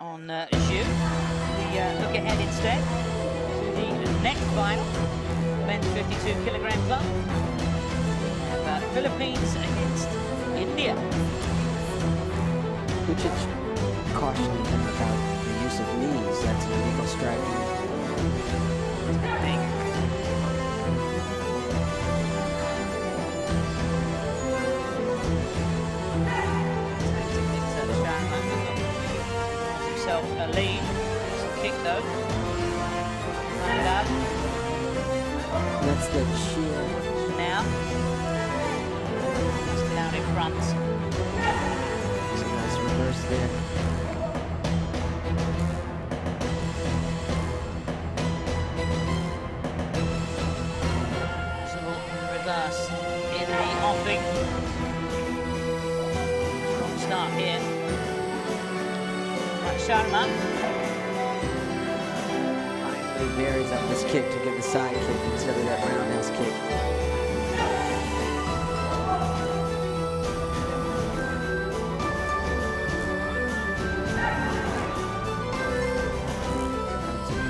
on WUSHU. We look ahead instead to the next final, men's 52 kilogram club. Philippines against India. Uchit cautioning him about the use of knees. That's an illegal striking. Himself a lead. Kick though. That's the sheer. Now. Still out in front. It's a nice reverse there. Reverse in the offing. Strong start here. UchitSharma. He varies up this kick to give the side kick instead of that roundhouse kick.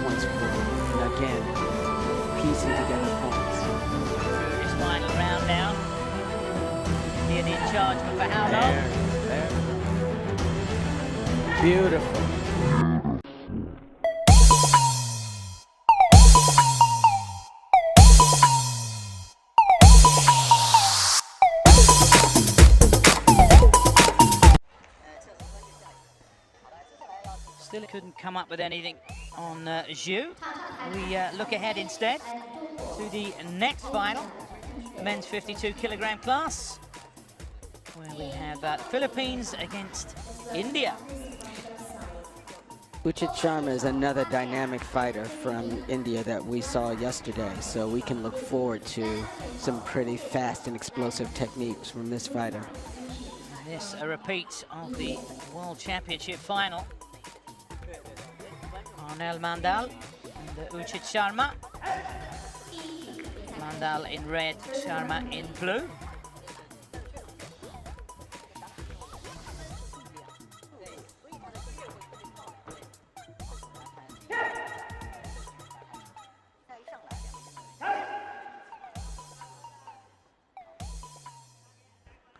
Points for him. And again, piecing together points. This final round now. Being in charge, but for how long? There. Beautiful. Still couldn't come up with anything on WUSHU. We look ahead instead to the next final, the men's 52 kilogram class, where we have Philippines against India. UchitSharma is another dynamic fighter from India that we saw yesterday, so we can look forward to some pretty fast and explosive techniques from this fighter. This a repeat of the World Championship final. Arnel Mandal and UchitSharma. Mandal in red, Sharma in blue.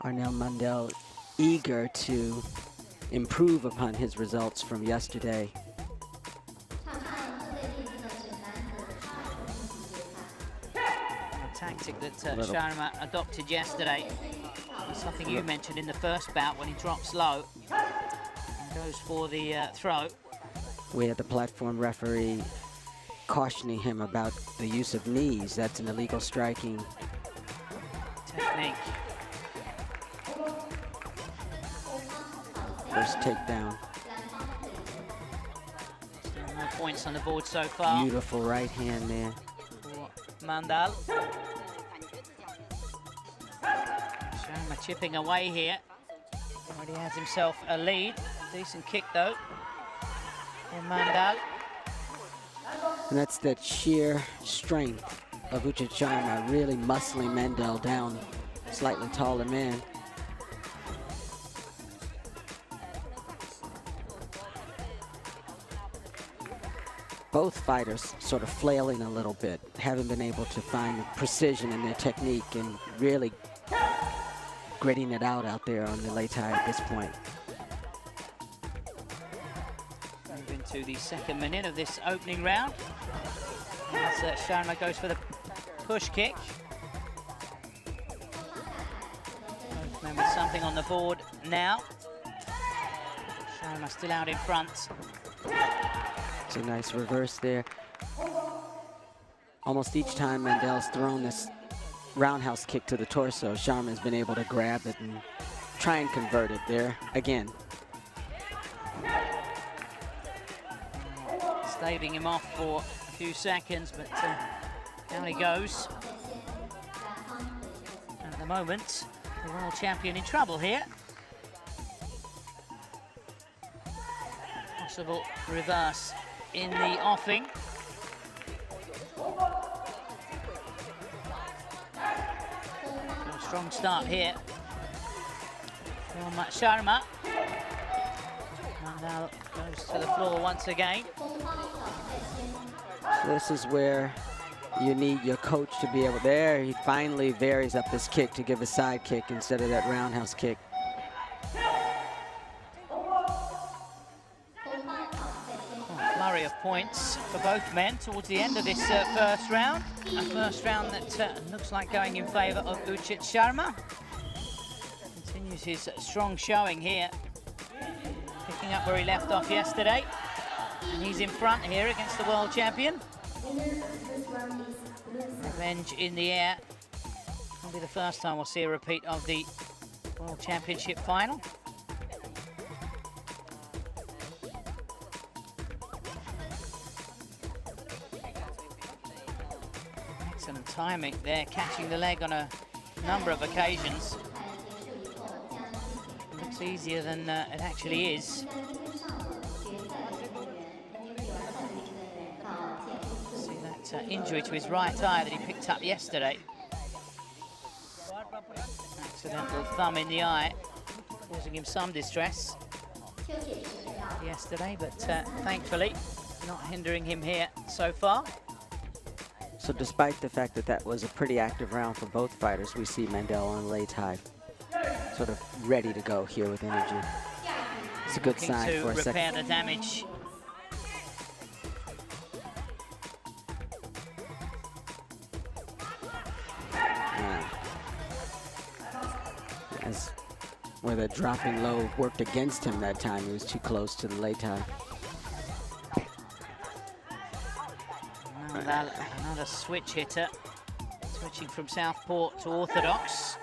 Arnel Mandal eager to improve upon his results from yesterday. A tactic that Sharma adopted yesterday. Something you mentioned in the first bout when he drops low and goes for the throw. We had the platform referee cautioning him about the use of knees. That's an illegal striking Technique. First takedown. Still no points on the board so far. Beautiful right hand there. For Mandal. Sharma chipping away here. Already has himself a lead. Decent kick though. For Mandal. And that's that sheer strength of UchitSharma, really muscling Mandal down, slightly taller man. Both fighters sort of flailing a little bit, haven't been able to find precision in their technique and really gritting it out there on the Lei Tai at this point. Moving to the second minute of this opening round. As Sharma goes for the push kick. Both men with something on the board now. Sharma still out in front. It's a nice reverse there. Almost each time Mandal's thrown this roundhouse kick to the torso, Sharma's been able to grab it and try and convert it there again. Staving him off for a few seconds, but down he goes. At the moment, the world champion in trouble here. Possible reverse in the offing. A strong start here from Sharma. And now Goes to the floor once again. So this is where you need your coach to be able. There, he finally varies up his kick to give a side kick instead of that roundhouse kick. Flurry of points for both men towards the end of this first round. A first round that looks like going in favour of UchitSharma. Continues his strong showing here, picking up where he left off yesterday. And he's in front here against the world champion. Revenge in the air. It'll be the first time we'll see a repeat of the World Championship final. Excellent timing there, catching the leg on a number of occasions. Looks easier than it actually is. Injury to his right eye that he picked up yesterday. Accidental thumb in the eye, causing him some distress yesterday, but thankfully not hindering him here so far. So despite the fact that that was a pretty active round for both fighters, we see Mandel on Lei Tai sort of ready to go here with energy. It's a good sign for a second. Repair the damage. Where the dropping low worked against him that time. He was too close to the Lei Tai. Another switch hitter, switching from southpaw to orthodox.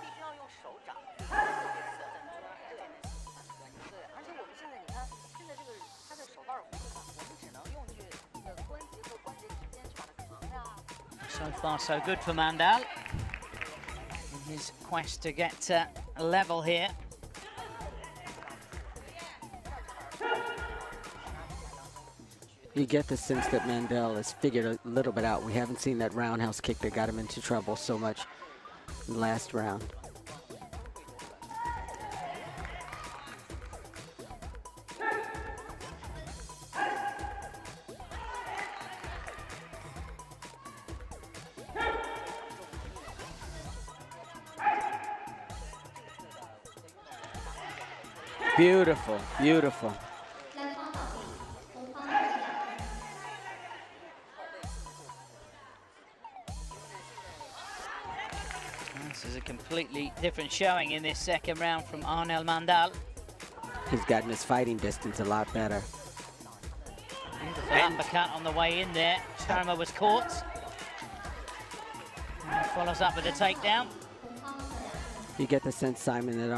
So far, so good for Mandel in his quest to get level here. You get the sense that Mandel has figured a little bit out. We haven't seen that roundhouse kick that got him into trouble so much in the last round. Beautiful, beautiful. This is a completely different showing in this second round from Arnel Mandel. He's gotten his fighting distance a lot better. Beautiful uppercut on the way in there. Sharma was caught. And follows up with a takedown. You get the sense, Simon, that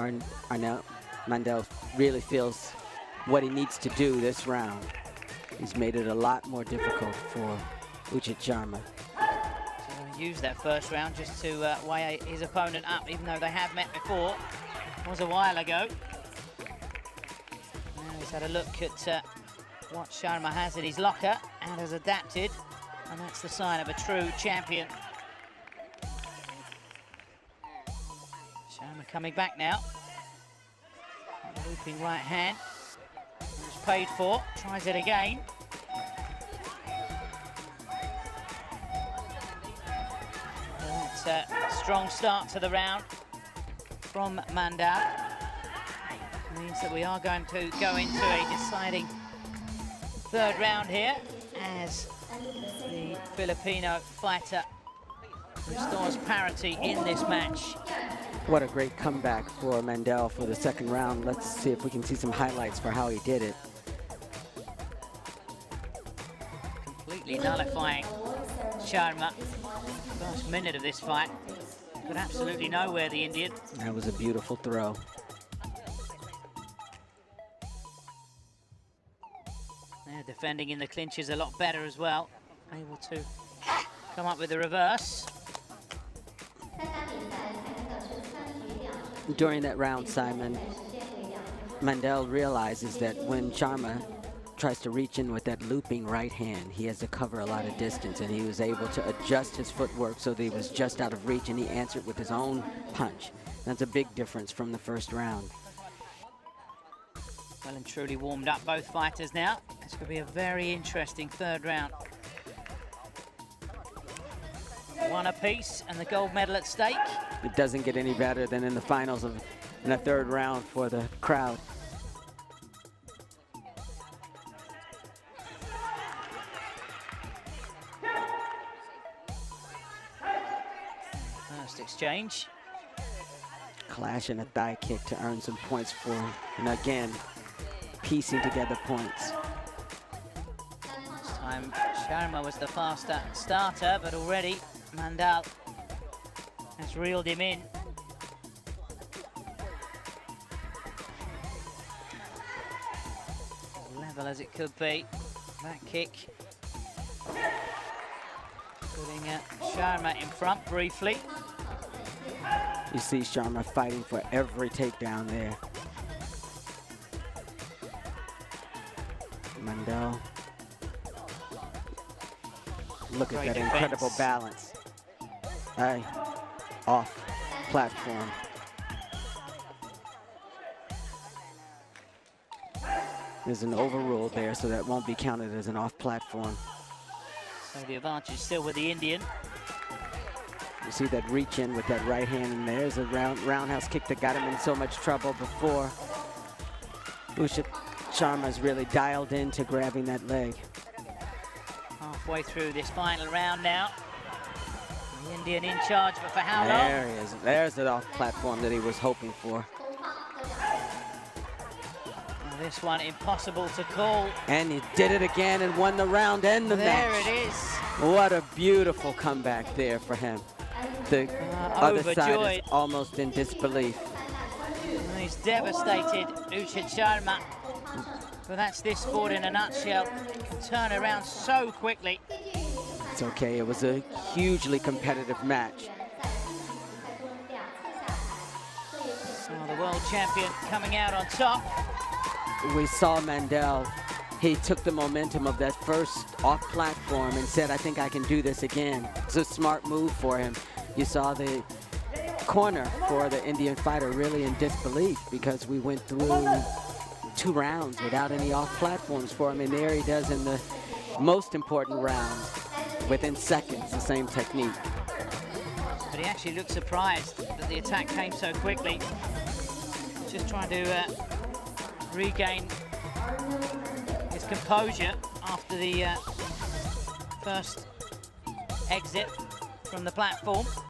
Arnel Mandel really feels what he needs to do this round. He's made it a lot more difficult for UchitSharma. So use that first round just to weigh his opponent up, even though they have met before. It was a while ago. Now he's had a look at what Sharma has in his locker and has adapted, and that's the sign of a true champion. Sharma coming back now. Looping right hand. It was paid for. Tries it again. That's a strong start to the round from Mandel. Means that we are going to go into a deciding third round here as the Filipino fighter restores parity in this match. What a great comeback for Mandel for the second round. Let's see if we can see some highlights for how he did it. Completely nullifying Sharma. First minute of this fight. Could absolutely nowhere, the Indian. That was a beautiful throw. They're defending in the clinches a lot better as well. Able to come up with the reverse. During that round, Simon, Mandel realizes that when Sharma tries to reach in with that looping right hand, he has to cover a lot of distance, and he was able to adjust his footwork so that he was just out of reach, and he answered with his own punch. That's a big difference from the first round. Well and truly warmed up, both fighters now. This could be a very interesting third round. One apiece and the gold medal at stake. It doesn't get any better than in the finals in a third round for the crowd. First exchange. Clash and a thigh kick to earn some points for him. And again, piecing together points. Last time Sharma was the faster starter, but already Mandal has reeled him in. Level as it could be. That kick putting Sharma in front briefly. You see Sharma fighting for every takedown there. Mandel. Look at that incredible balance. Hey, off platform. There's an overrule there, so that won't be counted as an off platform. So the advantage still with the Indian. You see that reach in with that right hand, and there's a roundhouse kick that got him in so much trouble before. UchitSharma's really dialed into grabbing that leg. Halfway through this final round now. The Indian in charge, but for how long? There he is. There's the off platform that he was hoping for. Well, this one impossible to call. And he did it again and won the round and the match. There it is. What a beautiful comeback there for him. The other side is almost in disbelief. And he's devastated, UchitSharma. But that's this sport in a nutshell. It can turn around so quickly. It's okay, it was a hugely competitive match. Oh, the world champion coming out on top. We saw Mandel. He took the momentum of that first off platform and said, I think I can do this again. It's a smart move for him. You saw the corner for the Indian fighter really in disbelief because we went through 2 rounds without any off platforms for him, and there he does in the most important round, within seconds, the same technique. But he actually looked surprised that the attack came so quickly. Just trying to regain his composure after the first exit from the platform.